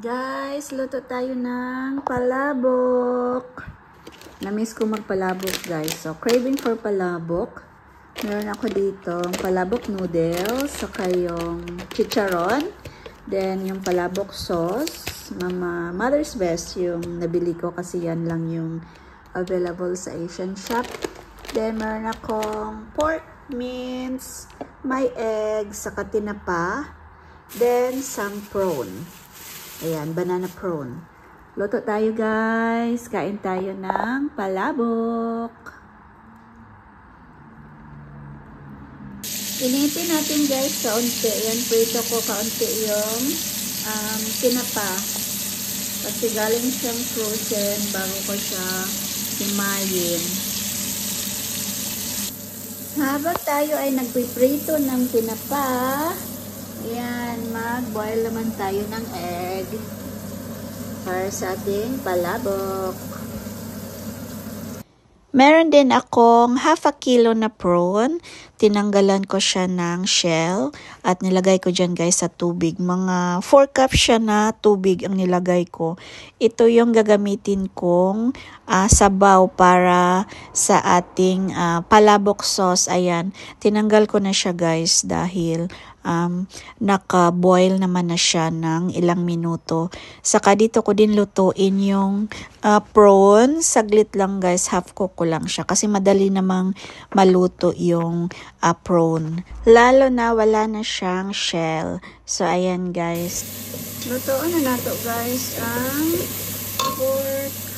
Guys, luto tayo ng palabok. Namiss ko magpalabok, guys. So, craving for palabok. Meron ako dito palabok noodles, saka yung chicharon, then yung palabok sauce, Mother's Best yung nabili ko kasi yan lang yung available sa Asian shop. Then, meron akong pork mince, may eggs, saka tinapa, then some prawn. Ayan, banana prawn. Luto tayo, guys. Kain tayo ng palabok. Initin natin, guys, kaunti. Ayan, prito ko kaunti yung tinapa. Kasi galing siyang frozen bago ko siya himayin. Habang tayo ay nagpiprito ng tinapa, ayan, mag-boil naman tayo ng egg para sa ating palabok. Meron din akong half a kilo na prawn. Tinanggalan ko siya ng shell at nilagay ko dyan, guys, sa tubig. Mga 4 cups siya na tubig ang nilagay ko. Ito yung gagamitin kong sabaw para sa ating palabok sauce. Ayan, tinanggal ko na siya, guys, dahil naka-boil naman na siya ng ilang minuto. Saka dito ko din lutuin yung prawn. Saglit lang, guys, half cook ko lang siya kasi madali namang maluto yung prawn. Lalo na wala na siyang shell. So, ayan, guys. Lutoan na nato, guys, ang pork.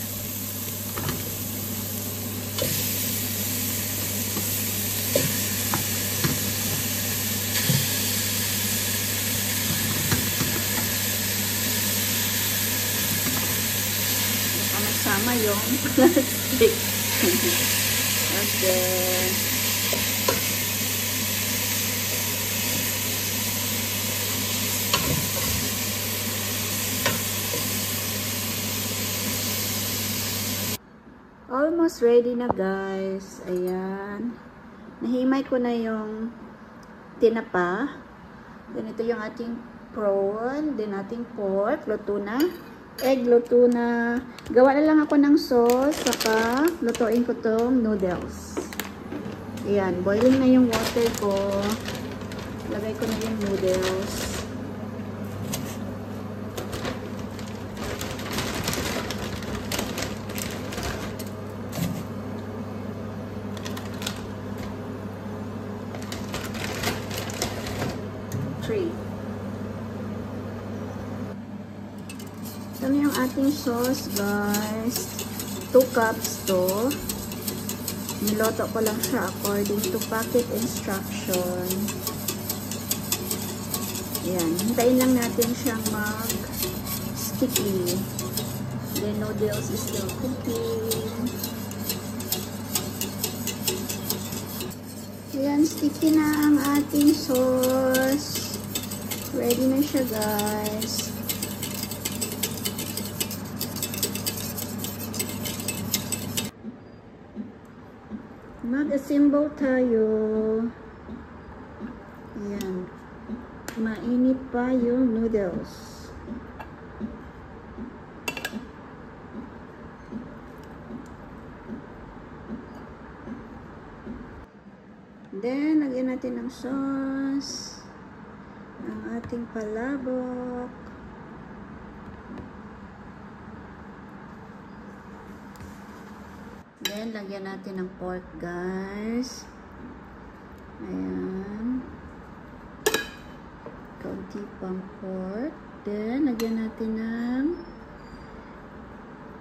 Sama yung plastic. Okay. Almost ready na, guys. Ayan. Nahimay ko na yung tinapa. Then ito yung ating prawn. Then ating pork. Luto na. Egg, luto na. Gawa na lang ako ng sauce, saka lutuin ko tong noodles. Ayan, boiling na yung water ko. Lagay ko na yung noodles. Ito na yung ating sauce, guys. 2 cups to. Niloto ko lang siya according to packet instruction. Ayan. Hintayin lang natin siyang mag-sticky. The noodles is still cooking. Ayan, sticky na ang ating sauce. Ready na siya, guys. Mag-assemble tayo. Ayan. Mainit pa yung noodles. Then, lagyan natin ng sauce. Ang ating palabok. Then, lagyan natin ng pork, guys. Ayan. Kaunti pang pork. Then, lagyan natin ng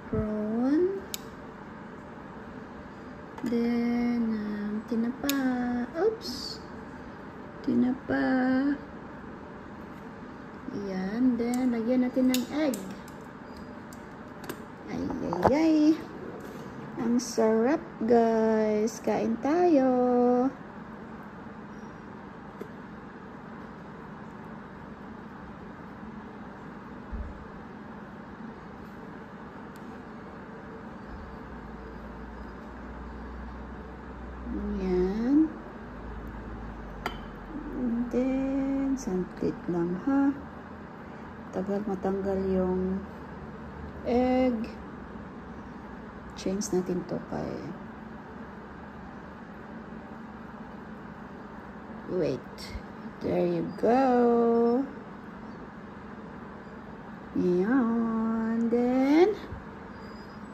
prawn. Then, tinapa. Oops! Tinapa. Ayan. Then, lagyan natin ng egg. Ay, ay, ay. Ang sarap, guys. Kain tayo. Ayan. And then, sangklit lang, ha. Tagal matanggal yung egg. Change natin to kay... Wait. There you go. Ayan. Then,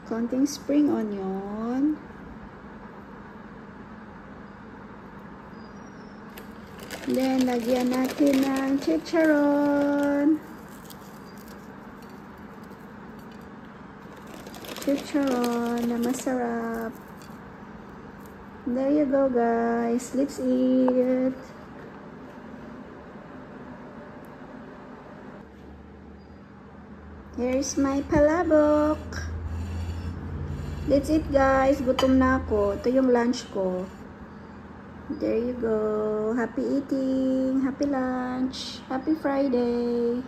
konting spring onion. Then, lagyan natin ng chicharon. Chicharon na masarap. There you go, guys. Let's eat. Here's my palabok. Let's eat, guys. Gutom na ako. Ito yung lunch ko. There you go. Happy eating. Happy lunch. Happy Friday.